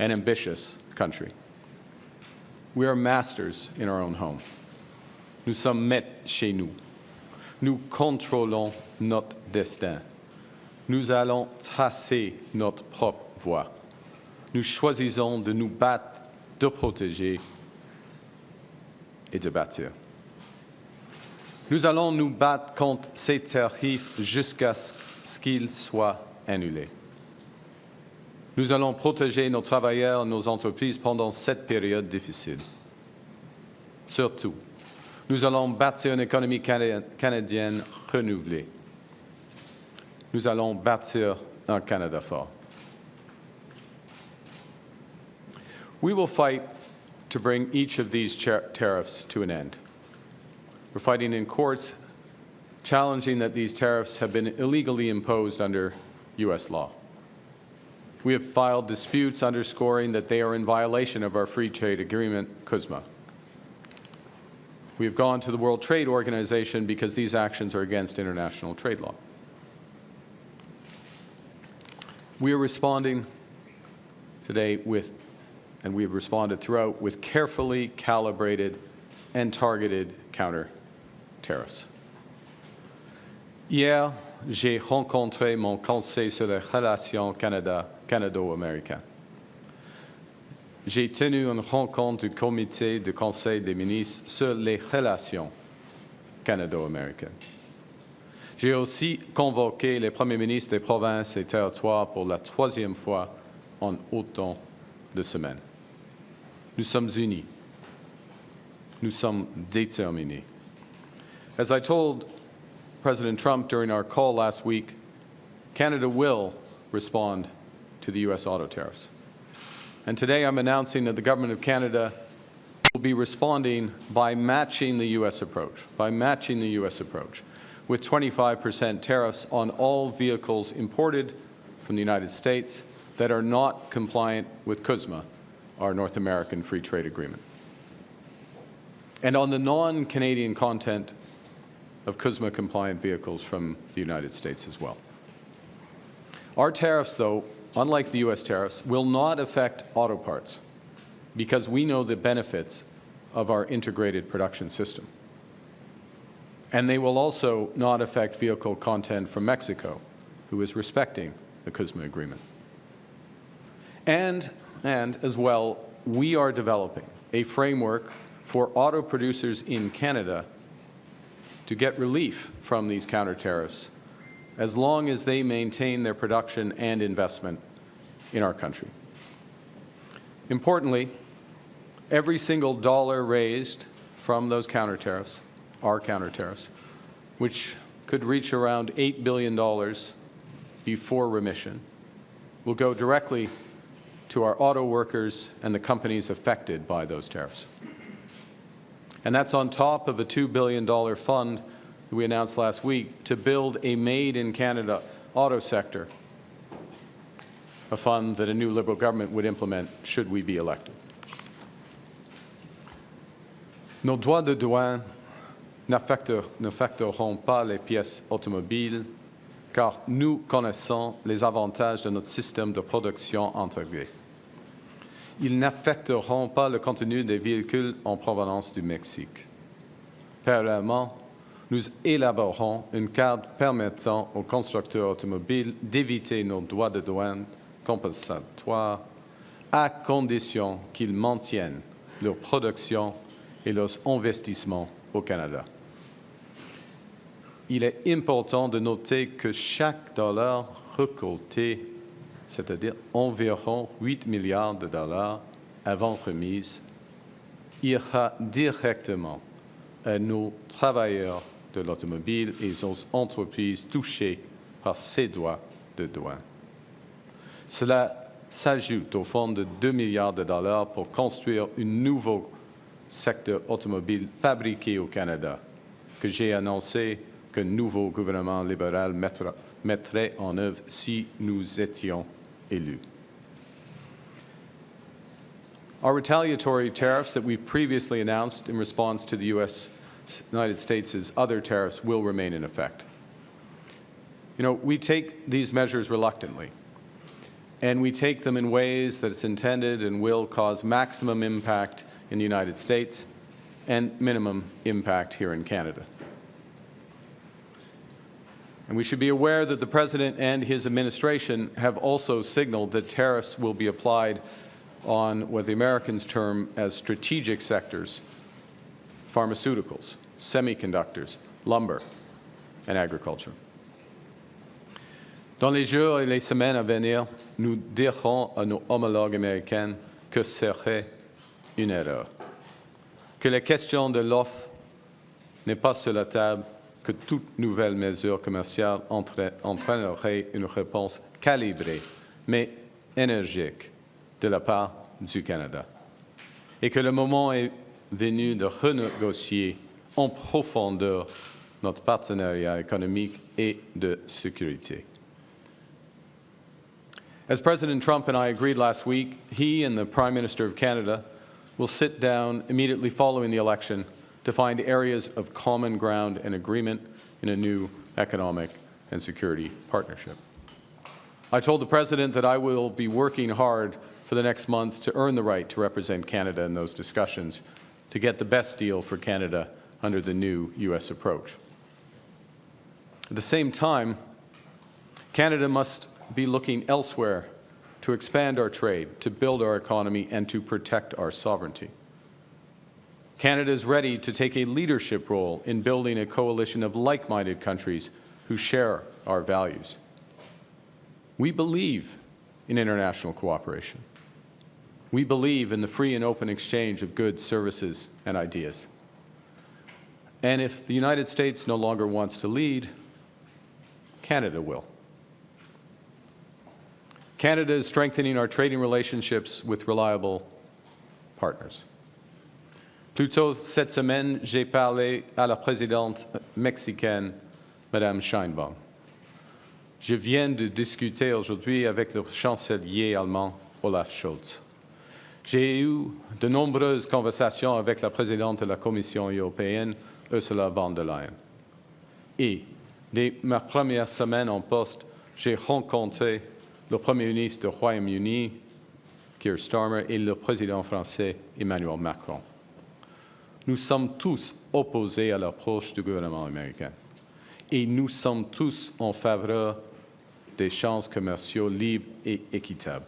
and ambitious country. We are masters in our own home. Nous sommes maîtres chez nous. Nous contrôlons notre destin. Nous allons tracer notre propre voie. Nous choisissons de nous battre, de protéger et de bâtir. Nous allons nous battre contre ces tarifs jusqu'à ce qu'ils soient annulés. Nous allons protéger nos travailleurs et nos entreprises pendant cette période difficile. Surtout, nous allons bâtir une économie canadienne renouvelée. Nous allons bâtir un Canada fort. We will fight to bring each of these tariffs to an end. We're fighting in courts, challenging that these tariffs have been illegally imposed under U.S. law. We have filed disputes underscoring that they are in violation of our free trade agreement, CUSMA. We have gone to the World Trade Organization because these actions are against international trade law. We are responding today with, and we have responded throughout, with carefully calibrated and targeted counter tariffs. Hier, j'ai rencontré mon conseil sur les relations canado-américaines. J'ai tenu une rencontre du comité du Conseil des ministres sur les relations canado-américaines. J'ai aussi convoqué les premiers ministres des provinces et territoires pour la troisième fois en autant de semaines. Nous sommes unis. Nous sommes déterminés. As I told President Trump during our call last week, Canada will respond to the U.S. auto tariffs. And today I'm announcing that the Government of Canada will be responding by matching the U.S. approach, with 25% tariffs on all vehicles imported from the United States that are not compliant with CUSMA, our North American Free Trade Agreement. And on the non-Canadian content of CUSMA-compliant vehicles from the United States as well. Our tariffs, though, unlike the U.S. tariffs, will not affect auto parts because we know the benefits of our integrated production system. And they will also not affect vehicle content from Mexico, who is respecting the CUSMA agreement. And as well, we are developing a framework for auto producers in Canada to get relief from these counter tariffs as long as they maintain their production and investment in our country. Importantly, every single dollar raised from those counter tariffs, our counter tariffs, which could reach around $8 billion before remission, will go directly to our auto workers and the companies affected by those tariffs. And that's on top of a $2 billion fund that we announced last week to build a made-in-Canada auto sector, a fund that a new Liberal government would implement should we be elected. Nos droits de douane n'affecteront pas les pièces automobiles car nous connaissons les avantages de notre système de production intégré. Ils n'affecteront pas le contenu des véhicules en provenance du Mexique. Parallèlement, nous élaborerons un cadre permettant aux constructeurs automobiles d'éviter nos droits de douane compensatoires à condition qu'ils maintiennent leur production et leurs investissements au Canada. Il est important de noter que chaque dollar récolté, c'est-à-dire environ 8 milliards de dollars avant remise, ira directement à nos travailleurs de l'automobile et aux entreprises touchées par ces droits de douane. Cela s'ajoute au fonds de 2 milliards de dollars pour construire un nouveau secteur automobile fabriqué au Canada, que j'ai annoncé qu'un nouveau gouvernement libéral mettrait en œuvre si nous étions élus. Our retaliatory tariffs that we previously announced in response to the United States' other tariffs will remain in effect. You know, we take these measures reluctantly. and we take them in ways that it's intended and will cause maximum impact in the United States and minimum impact here in Canada. And we should be aware that the President and his administration have also signaled that tariffs will be applied on what the Americans term as strategic sectors: pharmaceuticals, semiconductors, lumber, and agriculture. Dans les jours et les semaines à venir, nous dirons à nos homologues américains que ce serait une erreur, que la question de l'offre n'est pas sur la table, que toute nouvelle mesure commerciale entraînerait une réponse calibrée, mais énergique, de la part du Canada, et que le moment est venu de renégocier en profondeur notre partenariat économique et de sécurité. As President Trump and I agreed last week, he and the Prime Minister of Canada will sit down immediately following the election to find areas of common ground and agreement in a new economic and security partnership. I told the President that I will be working hard for the next month to earn the right to represent Canada in those discussions, to get the best deal for Canada under the new U.S. approach. At the same time, Canada must be looking elsewhere to expand our trade, to build our economy, and to protect our sovereignty. Canada is ready to take a leadership role in building a coalition of like-minded countries who share our values. We believe in international cooperation. We believe in the free and open exchange of goods, services, and ideas. And if the United States no longer wants to lead, Canada will. Canada is strengthening our trading relationships with reliable partners. Plus tôt cette semaine, j'ai parlé à la présidente mexicaine, Madame Sheinbaum. Je viens de discuter aujourd'hui avec le chancelier allemand, Olaf Scholz. J'ai eu de nombreuses conversations avec la présidente de la Commission européenne, Ursula von der Leyen. Et dès ma première semaine en poste, j'ai rencontré le Premier ministre du Royaume-Uni, Keir Starmer, et le président français, Emmanuel Macron. Nous sommes tous opposés à l'approche du gouvernement américain. Et nous sommes tous en faveur d'échanges commerciaux libres et équitables.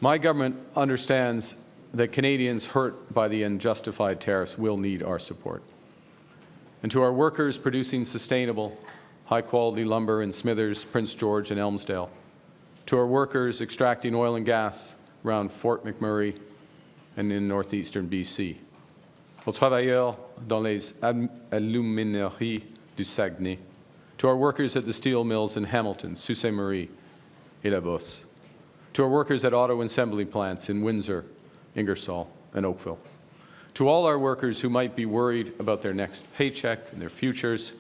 My government understands that Canadians hurt by the unjustified tariffs will need our support. And to our workers producing sustainable, high-quality lumber in Smithers, Prince George, and Elmsdale, to our workers extracting oil and gas around Fort McMurray and in northeastern BC, aux travailleurs dans les alumineries du Saguenay, to our workers at the steel mills in Hamilton, Sault Ste. Marie, et La Bosse, to our workers at auto assembly plants in Windsor, Ingersoll, and Oakville, to all our workers who might be worried about their next paycheck and their futures,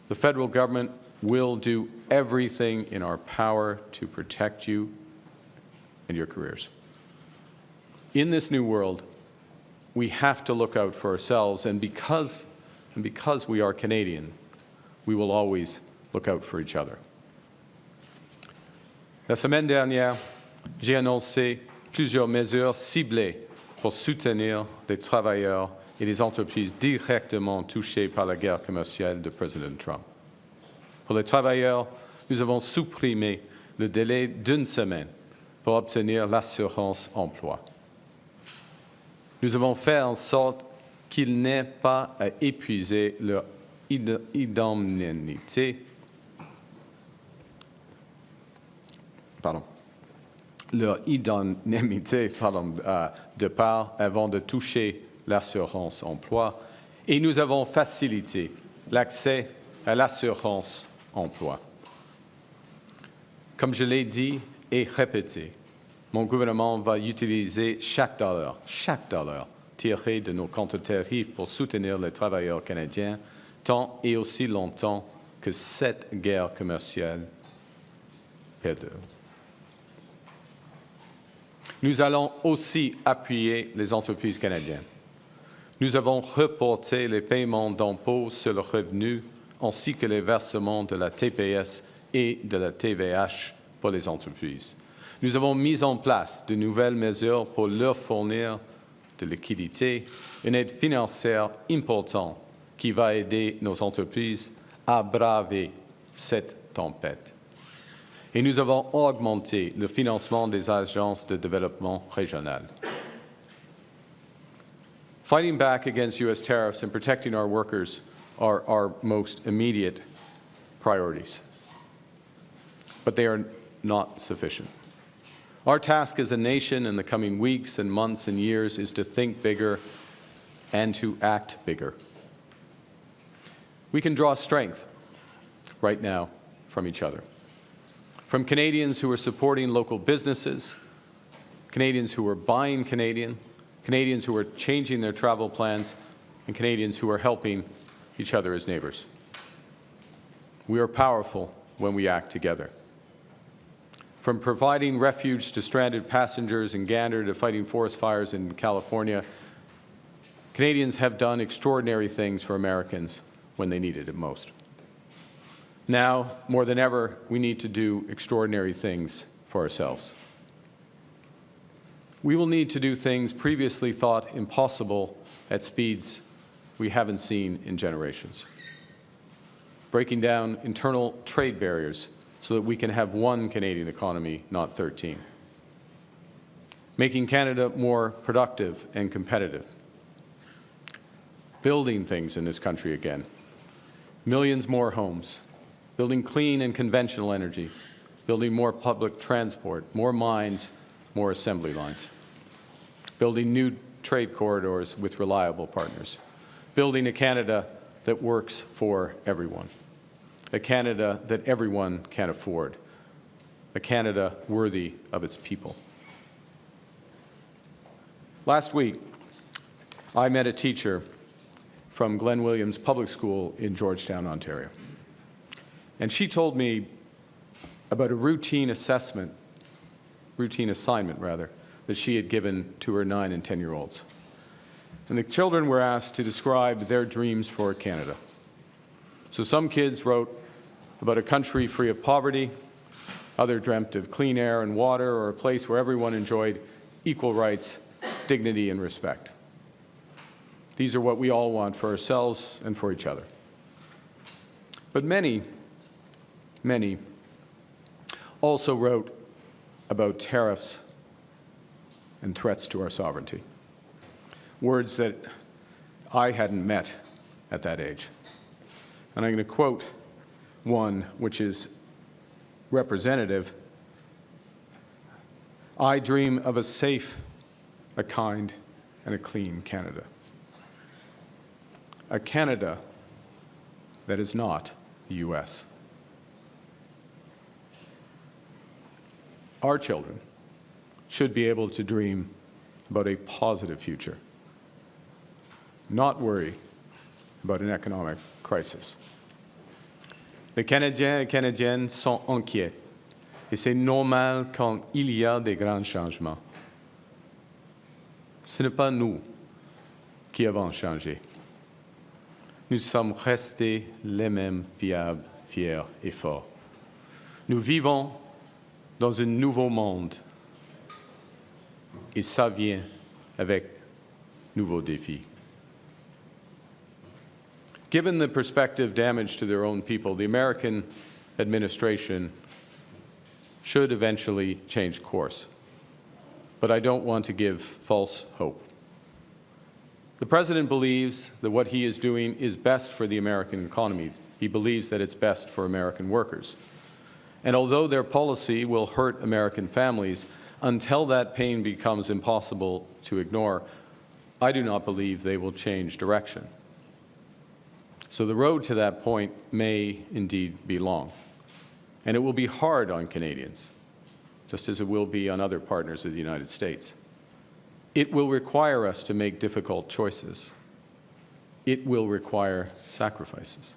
the federal government will do everything in our power to protect you and your careers. In this new world, we have to look out for ourselves, and because we are Canadian, we will always look out for each other. La semaine dernière, j'ai annoncé plusieurs mesures ciblées pour soutenir les travailleurs et les entreprises directement touchées par la guerre commerciale de Président Trump. Pour les travailleurs, nous avons supprimé le délai d'une semaine pour obtenir l'assurance emploi. Nous avons fait en sorte qu'ils n'aient pas à épuiser leur indemnité, de part avant de toucher l'assurance emploi, et nous avons facilité l'accès à l'assurance emploi. Comme je l'ai dit et répété, mon gouvernement va utiliser chaque dollar tiré de nos comptes tarifs pour soutenir les travailleurs canadiens tant et aussi longtemps que cette guerre commerciale perdure. Nous allons aussi appuyer les entreprises canadiennes. Nous avons reporté les paiements d'impôts sur le revenu ainsi que les versements de la TPS et de la TVH pour les entreprises. Nous avons mis en place de nouvelles mesures pour leur fournir de liquidité, une aide financière importante qui va aider nos entreprises à braver cette tempête. Et nous avons augmenté le financement des agences de développement régionales. Fighting back against U.S. tariffs and protecting our workers are our most immediate priorities. But they are not sufficient. Our task as a nation in the coming weeks and months and years is to think bigger and to act bigger. We can draw strength right now from each other. From Canadians who are supporting local businesses, Canadians who are buying Canadian, Canadians who are changing their travel plans, and Canadians who are helping each other as neighbors. We are powerful when we act together. From providing refuge to stranded passengers in Gander to fighting forest fires in California, Canadians have done extraordinary things for Americans when they needed it most. Now, more than ever, we need to do extraordinary things for ourselves. We will need to do things previously thought impossible at speeds we haven't seen in generations. Breaking down internal trade barriers so that we can have one Canadian economy, not 13. Making Canada more productive and competitive. Building things in this country again. Millions more homes. Building clean and conventional energy. Building more public transport, more mines, more assembly lines. Building new trade corridors with reliable partners. Building a Canada that works for everyone. A Canada that everyone can afford. A Canada worthy of its people. Last week, I met a teacher from Glen Williams Public School in Georgetown, Ontario. And she told me about a routine assignment, that she had given to her 9- and 10-year-olds. And the children were asked to describe their dreams for Canada. So some kids wrote about a country free of poverty, others dreamt of clean air and water, or a place where everyone enjoyed equal rights, dignity, and respect. These are what we all want for ourselves and for each other. But many also wrote about tariffs and threats to our sovereignty, words that I hadn't met at that age. And I'm going to quote one which is representative. I dream of a safe, a kind, and a clean Canada. A Canada that is not the U.S. Our children should be able to dream about a positive future, not worry about an economic crisis. Les Canadiens et Canadiennes sont inquiets, et c'est normal quand il y a des grands changements. Ce n'est pas nous qui avons changé. Nous sommes restés les mêmes fiables, fiers et forts. Nous vivons dans un nouveau monde, et ça vient avec nouveaux défis. Given the prospective damage to their own people, the American administration should eventually change course. But I don't want to give false hope. The President believes that what he is doing is best for the American economy. He believes that it's best for American workers. And although their policy will hurt American families, until that pain becomes impossible to ignore, I do not believe they will change direction. So the road to that point may indeed be long. And it will be hard on Canadians, just as it will be on other partners of the United States. It will require us to make difficult choices. It will require sacrifices.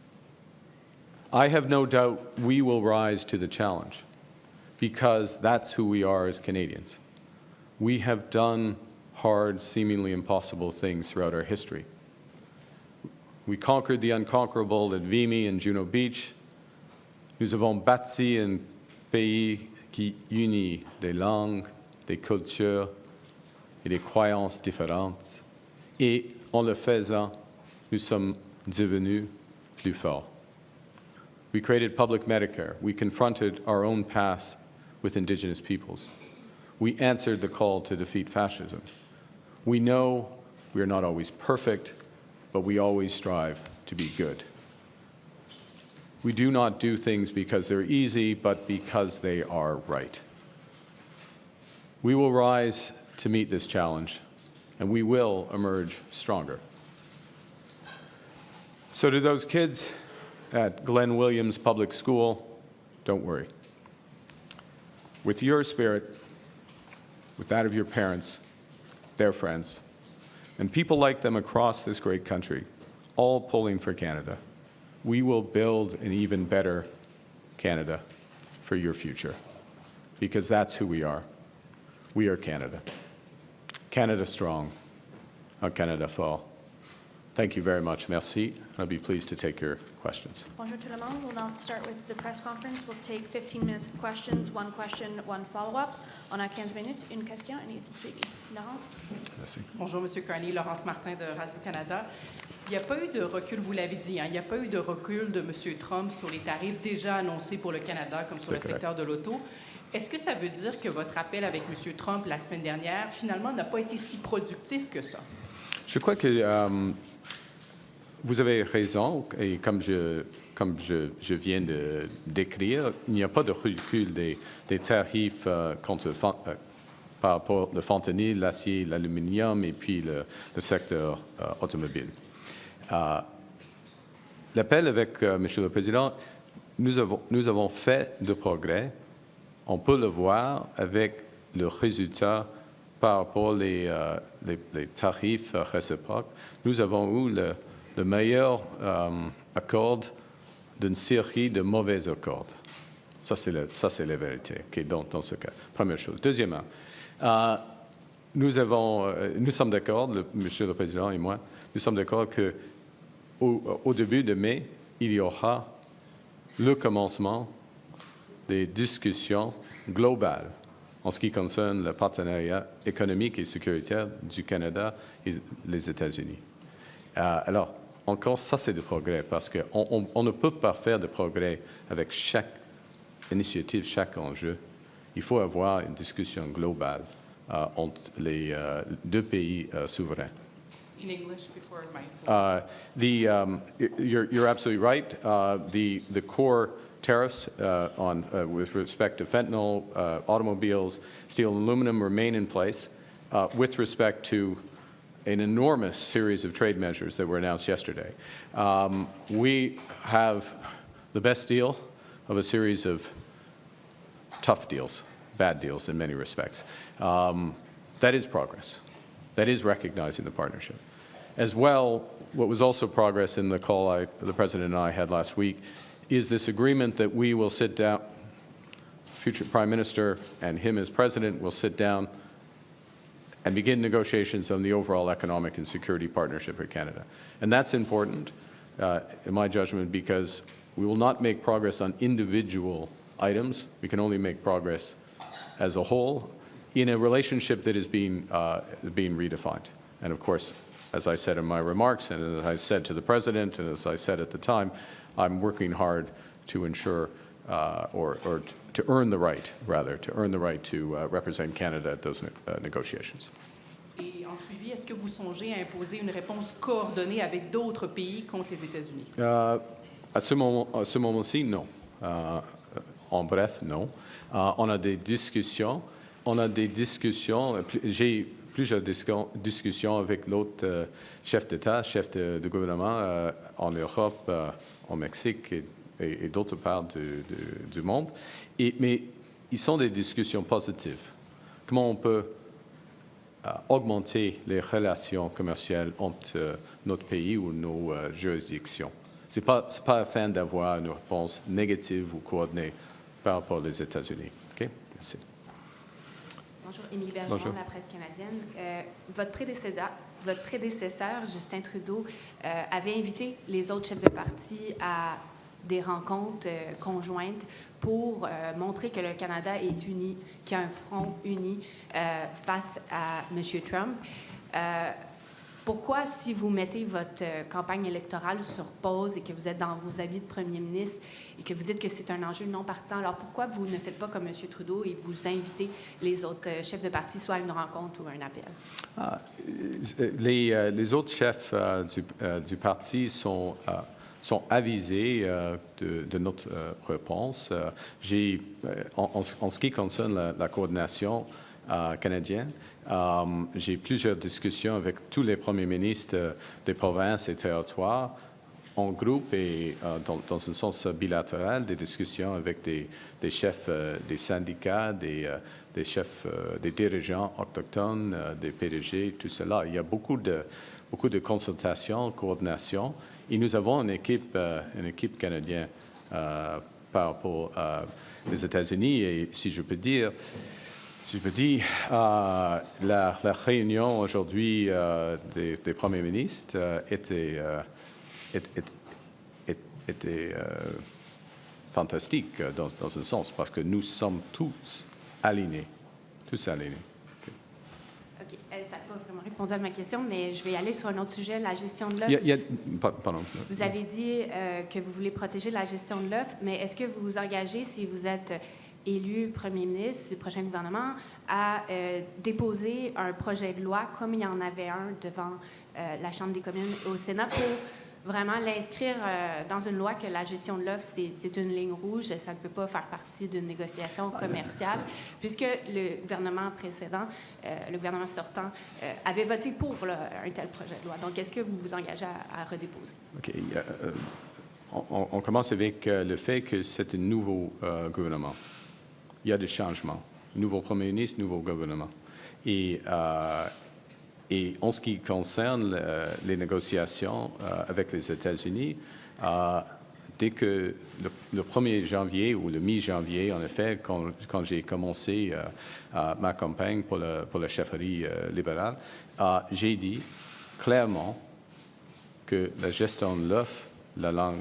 I have no doubt we will rise to the challenge, because that's who we are as Canadians. We have done hard, seemingly impossible things throughout our history. We conquered the unconquerable at Vimy and Juno Beach. Nous avons bâti un pays qui unit des langues, des cultures et des croyances différentes. Et en le faisant, nous sommes devenus plus forts. We created public Medicare. We confronted our own past with indigenous peoples. We answered the call to defeat fascism. We know we are not always perfect, but we always strive to be good. We do not do things because they're easy, but because they are right. We will rise to meet this challenge, and we will emerge stronger. So to those kids at Glenn Williams Public School, don't worry. With your spirit, with that of your parents, their friends, and people like them across this great country, all pulling for Canada, we will build an even better Canada for your future, because that's who we are. We are Canada. Canada strong, Canada fort. Thank you very much. Merci. I'll be pleased to take your questions. Bonjour tout le monde. We'll now start with the press conference. We'll take 15 minutes of questions, one question, one follow-up. On a 15 minutes, une question et une suivi. Laurence. Merci. Bonjour, M. Carney. Laurence Martin de Radio-Canada. Il n'y a pas eu de recul, vous l'avez dit, il n'y a pas eu de recul de M. Trump sur les tarifs déjà annoncés pour le Canada, comme sur le secteur de l'auto. Est-ce que ça veut dire que votre appel avec M. Trump la semaine dernière, finalement, n'a pas été si productif que ça? Je crois que vous avez raison, et comme je viens de décrire, il n'y a pas de recul des tarifs par rapport au fentanyl, l'acier, l'aluminium et puis le secteur automobile. L'appel avec Monsieur le Président, nous avons fait de progrès. On peut le voir avec le résultat par rapport aux tarifs réciproques. Nous avons eu le meilleur accord d'une série de mauvais accords. Ça, c'est la vérité, okay, dans ce cas. Première chose. Deuxièmement, nous sommes d'accord, Monsieur le Président et moi, nous sommes d'accord qu'au début de mai, il y aura le commencement des discussions globales en ce qui concerne le partenariat économique et sécuritaire du Canada et les États-Unis. Alors, encore, ça, c'est du progrès, parce qu'on ne peut pas faire de progrès avec chaque initiative, chaque enjeu. Il faut avoir une discussion globale entre les deux pays souverains. In English before my You're absolutely right. The core tariffs with respect to fentanyl, automobiles, steel and aluminum remain in place. With respect to an enormous series of trade measures that were announced yesterday, we have the best deal of a series of tough deals, bad deals in many respects. That is progress. That is recognizing the partnership. As well, what was also progress in the call the President and I had last week is this agreement that we will sit down, future Prime Minister and him as President will sit down and begin negotiations on the overall economic and security partnership with Canada. And that's important, in my judgment, because we will not make progress on individual items. We can only make progress as a whole in a relationship that is being redefined. And of course, as I said in my remarks, and as I said to the President, and as I said at the time, I'm working hard to ensure, or to earn the right, rather, to represent Canada at those negotiations. Et en suivi, est-ce que vous songez à imposer une réponse coordonnée avec d'autres pays contre les États-Unis? À ce moment-ci, non. En bref, non. On a des discussions. J'ai plusieurs discussions avec l'autre chef d'État, chef de gouvernement en Europe, au Mexique et d'autres parts du monde. Mais ils sont des discussions positives. Comment on peut augmenter les relations commerciales entre notre pays ou nos juridictions? Ce n'est pas afin d'avoir une réponse négative ou coordonnée par rapport aux États-Unis. OK? Merci. Bonjour, Émilie Bergeron, la presse canadienne. Votre prédécesseur, Justin Trudeau, avait invité les autres chefs de parti à des rencontres conjointes pour montrer que le Canada est uni, qu'il y a un front uni face à M. Trump. Pourquoi, si vous mettez votre campagne électorale sur pause et que vous êtes dans vos habits de premier ministre et que vous dites que c'est un enjeu non partisan, alors pourquoi vous ne faites pas comme M. Trudeau et vous invitez les autres chefs de parti soit à une rencontre ou à un appel? Les autres chefs du parti sont avisés de notre réponse. En ce qui concerne la coordination canadienne, j'ai plusieurs discussions avec tous les premiers ministres des provinces et territoires en groupe et dans un sens bilatéral, des discussions avec des chefs des syndicats, des chefs, des dirigeants autochtones, des PDG, tout cela. Il y a beaucoup de consultations, coordination. Et nous avons une équipe canadienne par rapport aux États-Unis. Et si je peux dire, la réunion aujourd'hui des premiers ministres était fantastique dans un sens, parce que nous sommes tous alignés. OK. Ça n'a pas vraiment répondu à ma question, mais je vais aller sur un autre sujet, la gestion de l'offre. Pardon. Vous avez dit que vous voulez protéger la gestion de l'offre, mais est-ce que vous vous engagez, si vous êtes élu premier ministre du prochain gouvernement, à déposer un projet de loi, comme il y en avait un devant la Chambre des communes au Sénat, pour vraiment l'inscrire dans une loi que la gestion de l'offre, c'est une ligne rouge, ça ne peut pas faire partie d'une négociation commerciale, puisque le gouvernement précédent, le gouvernement sortant, avait voté pour un tel projet de loi. Donc, est-ce que vous vous engagez à redéposer? OK. On commence avec le fait que c'est un nouveau gouvernement. Il y a des changements. Nouveau premier ministre, nouveau gouvernement. Et en ce qui concerne les négociations avec les États-Unis, dès que le 1er janvier ou le mi-janvier, en effet, quand j'ai commencé ma campagne pour la chefferie libérale, j'ai dit clairement que la gestion de l'offre, la langue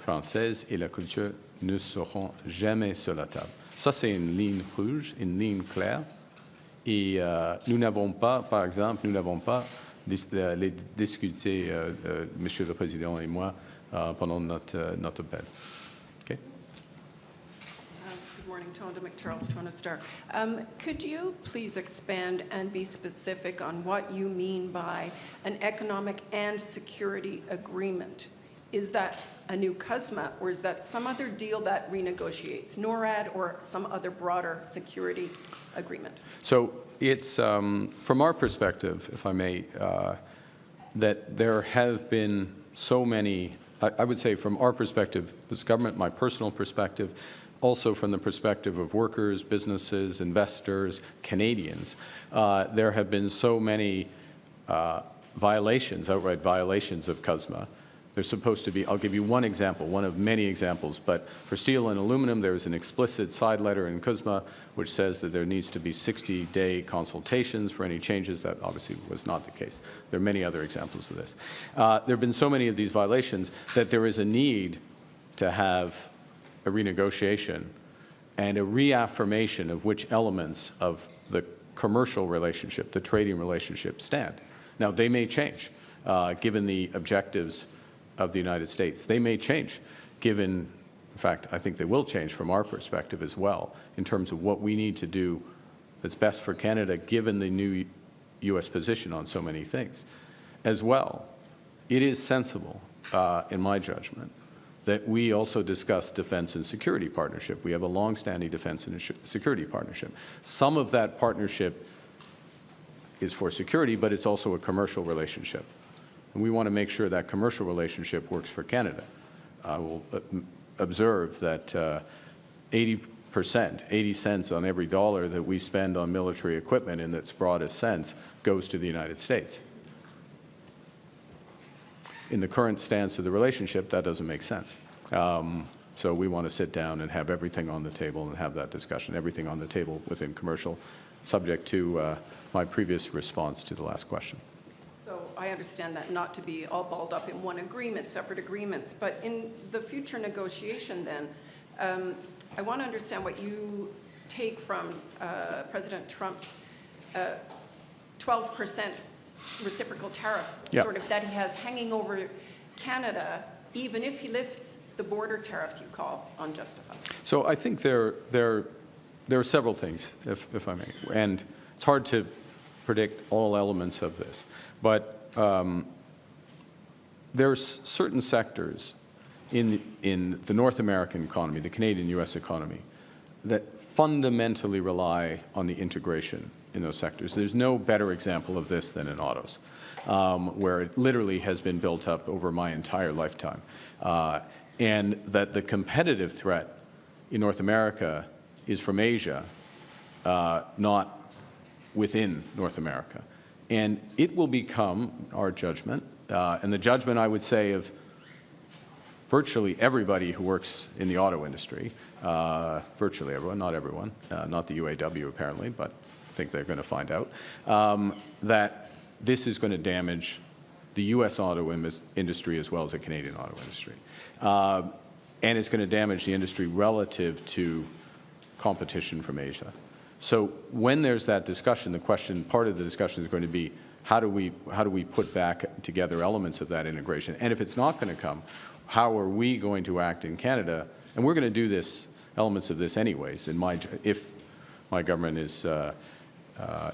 française et la culture ne seront jamais sur la table. Ça, c'est une ligne rouge, une ligne claire. Et nous n'avons pas, par exemple, les discuter, Monsieur le Président et moi, pendant notre appel. Okay? Good morning, Tonda McCharles, Toronto Star. Could you please expand and be specific on what you mean by an economic and security agreement? Is that a new CUSMA, or is that some other deal that renegotiates NORAD or some other broader security agreement? So it's, from our perspective, if I may, that there have been so many, I would say from our perspective as government, my personal perspective, also from the perspective of workers, businesses, investors, Canadians, there have been so many violations, outright violations of CUSMA. They're supposed to be, I'll give you one example, one of many examples, but for steel and aluminum, there is an explicit side letter in CUSMA which says that there needs to be 60-day consultations for any changes. That obviously was not the case. There are many other examples of this. There have been so many of these violations that there is a need to have a renegotiation and a reaffirmation of which elements of the commercial relationship, the trading relationship, stand. Now, they may change, given the objectives of the United States. They may change, given, in fact, I think they will change from our perspective as well, in terms of what we need to do that's best for Canada, given the new U.S. position on so many things. As well, it is sensible, in my judgment, that we also discuss defense and security partnership. We have a long-standing defense and security partnership. Some of that partnership is for security, but it's also a commercial relationship. And we want to make sure that commercial relationship works for Canada. I will observe that 80%, 80 cents on every dollar that we spend on military equipment in its broadest sense goes to the United States. In the current stance of the relationship, that doesn't make sense. So we want to sit down and have everything on the table and have that discussion, everything on the table within commercial, subject to my previous response to the last question. So I understand that not to be all balled up in one agreement, separate agreements. But in the future negotiation then, I want to understand what you take from President Trump's 12% reciprocal tariff, sort of that he has hanging over Canada, even if he lifts the border tariffs you call unjustified. So I think there are several things, if I may, and it's hard to predict all elements of this, but there's certain sectors in the North American economy, the Canadian-U.S. economy, that fundamentally rely on the integration in those sectors. There's no better example of this than in autos, where it literally has been built up over my entire lifetime. And that the competitive threat in North America is from Asia, not within North America. And it will become our judgment, and the judgment, I would say, of virtually everybody who works in the auto industry, virtually everyone, not everyone, not the UAW apparently, but I think they're going to find out, that this is going to damage the U.S. auto industry as well as the Canadian auto industry. And it's going to damage the industry relative to competition from Asia. So when there's that discussion, the question, part of the discussion is going to be, how do we put back together elements of that integration? And if it's not going to come, how are we going to act in Canada? And we're going to do this, elements of this anyways, if my government is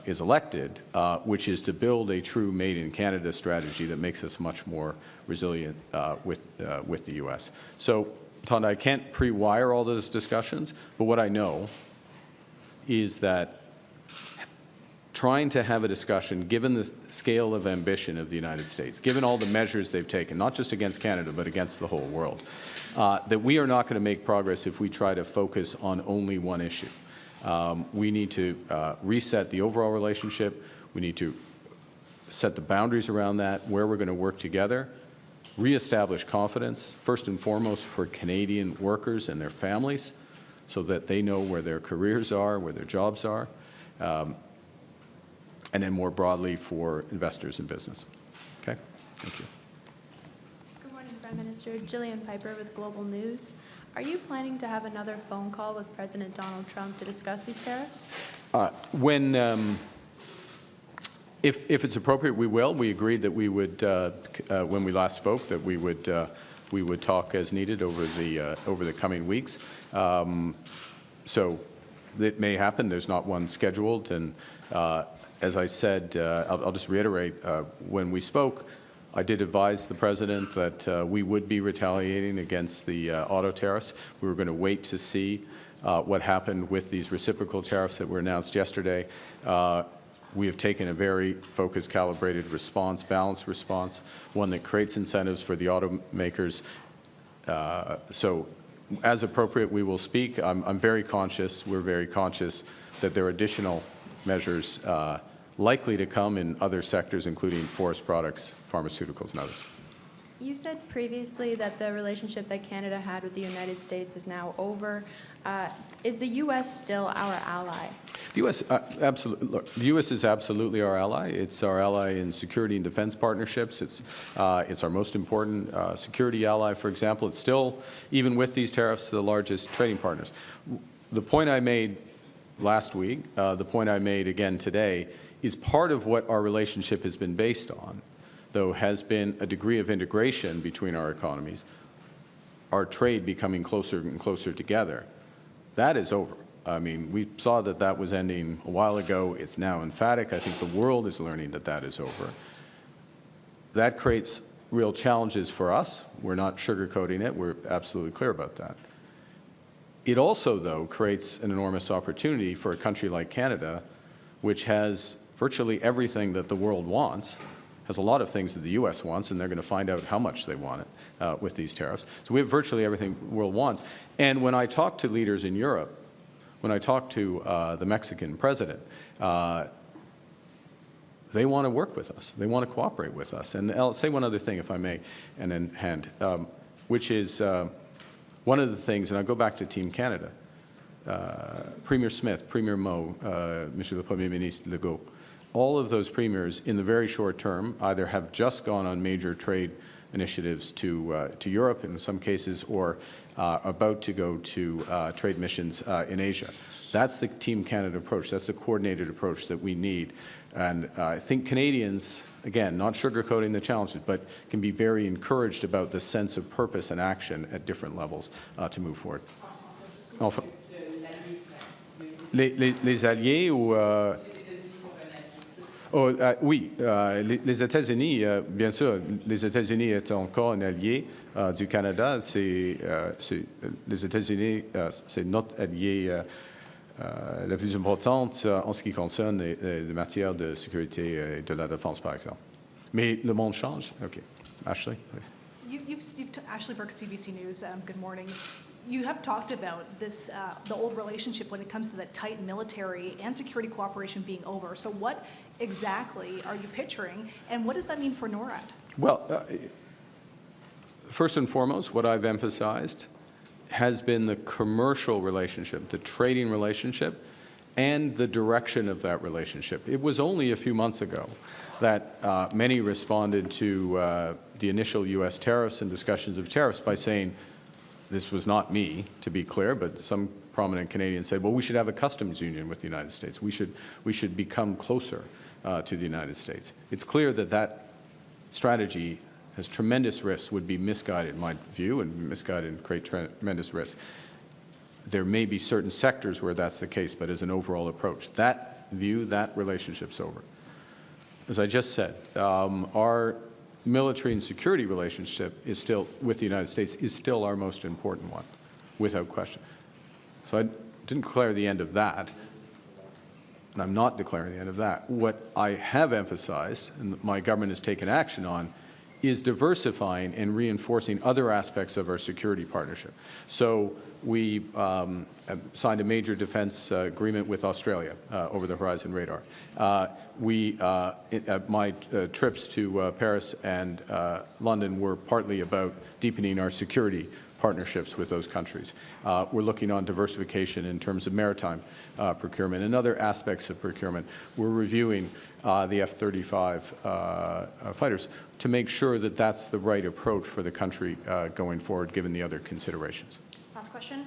elected, which is to build a true made-in-Canada strategy that makes us much more resilient with the U.S. So, Tonda, I can't pre-wire all those discussions, but what I know is that trying to have a discussion, given the scale of ambition of the United States, given all the measures they've taken, not just against Canada, but against the whole world, that we are not going to make progress if we try to focus on only one issue. We need to reset the overall relationship. We need to set the boundaries around that, where we're going to work together, reestablish confidence, first and foremost for Canadian workers and their families, so that they know where their careers are, where their jobs are, and then more broadly for investors and business. Okay? Thank you. Good morning, Prime Minister. Jillian Piper with Global News. Are you planning to have another phone call with President Donald Trump to discuss these tariffs? If it's appropriate, we will. We agreed that we would, when we last spoke, that we would talk as needed over the coming weeks. So it may happen. There's not one scheduled. And as I said, I'll just reiterate, when we spoke, I did advise the President that we would be retaliating against the auto tariffs. We were going to wait to see what happened with these reciprocal tariffs that were announced yesterday. We have taken a very focused, calibrated response, balanced response, one that creates incentives for the automakers. So as appropriate, we will speak. I'm very conscious, we're very conscious that there are additional measures likely to come in other sectors, including forest products, pharmaceuticals, and others. You said previously that the relationship that Canada had with the United States is now over. Is the U.S. still our ally? The U.S. Absolutely. Look, the U.S. is absolutely our ally. It's our ally in security and defense partnerships. It's our most important security ally, for example. It's still, even with these tariffs, the largest trading partners. The point I made last week, the point I made again today, is part of what our relationship has been based on, though, has been a degree of integration between our economies, our trade becoming closer and closer together. That is over. I mean, we saw that that was ending a while ago. It's now emphatic. I think the world is learning that that is over. That creates real challenges for us. We're not sugarcoating it. We're absolutely clear about that. It also, though, creates an enormous opportunity for a country like Canada, which has virtually everything that the world wants, has a lot of things that the U.S. wants, and they're going to find out how much they want it with these tariffs. So we have virtually everything the world wants. And when I talk to leaders in Europe, when I talk to the Mexican president, they want to work with us. They want to cooperate with us. And I'll say one other thing, if I may, and then hand, which is one of the things, and I'll go back to Team Canada, Premier Smith, Premier Moe, Monsieur le Premier Ministre Legault, all of those premiers in the very short term either have just gone on major trade initiatives to Europe in some cases, or about to go to trade missions in Asia. That's the Team Canada approach. That's the coordinated approach that we need. And I think Canadians, again, not sugarcoating the challenges, but can be very encouraged about the sense of purpose and action at different levels to move forward. Enfin, les alliés ou... oui, les États-Unis, bien sûr, les États-Unis est encore un allié du Canada. Les États-Unis, c'est notre allié la plus importante en ce qui concerne les matières de sécurité et de la défense, par exemple. Mais le monde change. OK. Ashley, please. Ashley Burke, CBC News. Good morning. You have talked about this, the old relationship when it comes to the tight military and security cooperation being over. So what exactly are you picturing, and what does that mean for NORAD? Well, first and foremost, what I've emphasized has been the commercial relationship, the trading relationship, and the direction of that relationship. It was only a few months ago that many responded to the initial U.S. tariffs and discussions of tariffs by saying, this was not me, to be clear, but some prominent Canadians said, well, we should have a customs union with the United States. We should become closer to the United States. It's clear that that strategy has tremendous risks, would be misguided in my view, and misguided and create tremendous risk. There may be certain sectors where that's the case, but as an overall approach, that view, that relationship's over. As I just said, our military and security relationship is still, with the United States, is still our most important one, without question. So I didn't declare the end of that, and I'm not declaring the end of that. What I have emphasized, and my government has taken action on, is diversifying and reinforcing other aspects of our security partnership. So we signed a major defense agreement with Australia, over the horizon radar. My trips to Paris and London were partly about deepening our security partnerships with those countries. We're looking on diversification in terms of maritime procurement and other aspects of procurement. We're reviewing the F-35 fighters to make sure that that's the right approach for the country going forward, given the other considerations. Last question.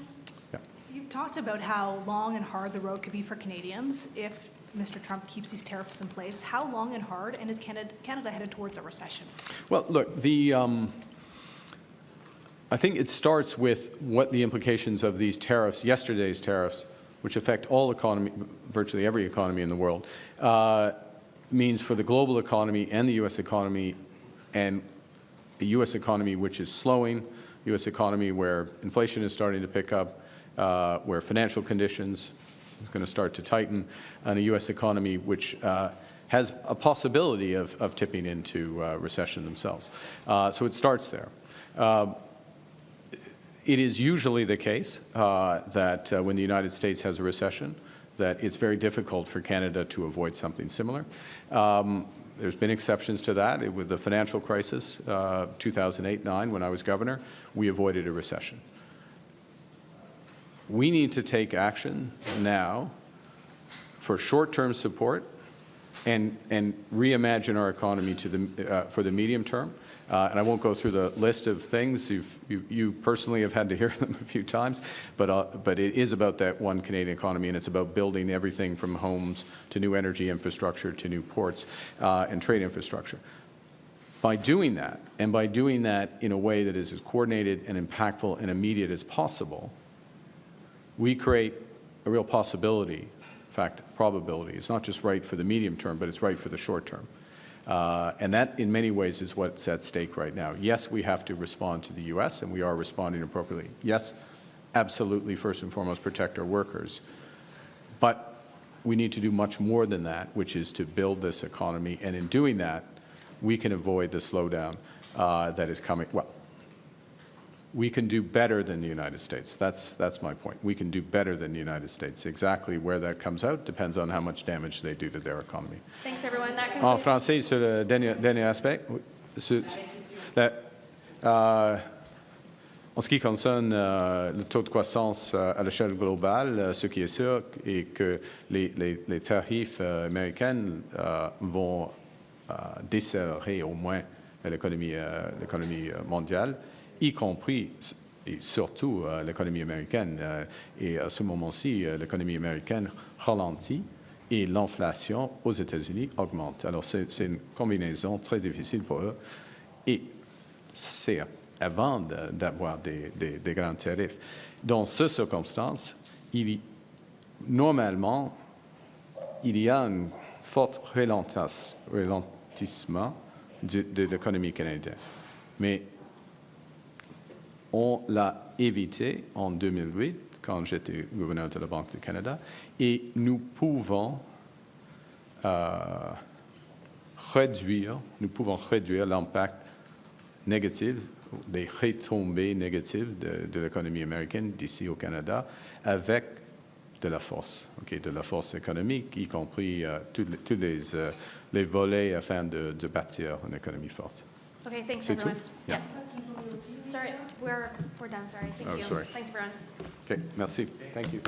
Yeah. You talked about how long and hard the road could be for Canadians if Mr. Trump keeps these tariffs in place. How long and hard, and is Canada headed towards a recession? Well, look, I think it starts with what the implications of these tariffs, yesterday's tariffs, which affect all economy, virtually every economy in the world, means for the global economy and the U.S. economy, and the U.S. economy which is slowing, U.S. economy where inflation is starting to pick up, where financial conditions are going to start to tighten, and a U.S. economy which has a possibility of tipping into recession themselves. So it starts there. It is usually the case that when the United States has a recession, that it's very difficult for Canada to avoid something similar. There's been exceptions to that. With the financial crisis, 2008-9, when I was governor, we avoided a recession. We need to take action now for short-term support and reimagine our economy for the medium term. And I won't go through the list of things. You personally have had to hear them a few times, but it is about that one Canadian economy, and it's about building everything from homes to new energy infrastructure to new ports and trade infrastructure. By doing that, and by doing that in a way that is as coordinated and impactful and immediate as possible, we create a real possibility, in fact, probability. It's not just right for the medium term, but it's right for the short term. And that, in many ways, is what's at stake right now. Yes, we have to respond to the U.S., and we are responding appropriately. Yes, absolutely, first and foremost, protect our workers. But we need to do much more than that, which is to build this economy. And in doing that, we can avoid the slowdown that is coming. Well, we can do better than the United States. That's my point. We can do better than the United States. Exactly where that comes out depends on how much damage they do to their economy. Thanks, everyone. That En concludes. français, sur le dernier aspect, En ce qui concerne le taux de croissance à l'échelle globale, ce qui est sûr est que les tarifs américains vont décélérer au moins l'économie mondiale, y compris et surtout l'économie américaine. Et à ce moment-ci, l'économie américaine ralentit et l'inflation aux États-Unis augmente. Alors, c'est une combinaison très difficile pour eux. Et c'est avant d'avoir des grands tarifs. Dans ces circonstances, normalement, il y a un fort ralentissement de l'économie canadienne. Mais on l'a évité en 2008, quand j'étais gouverneur de la Banque du Canada, et nous pouvons réduire l'impact négatif, les retombées négatives de l'économie américaine d'ici au Canada avec de la force, de la force économique, y compris tous les volets afin de bâtir une économie forte. Okay, thanks C'est everyone. tout? Yeah. Sorry, we're done, sorry. Thank you. Sorry. Thanks everyone. OK, merci. Thank you.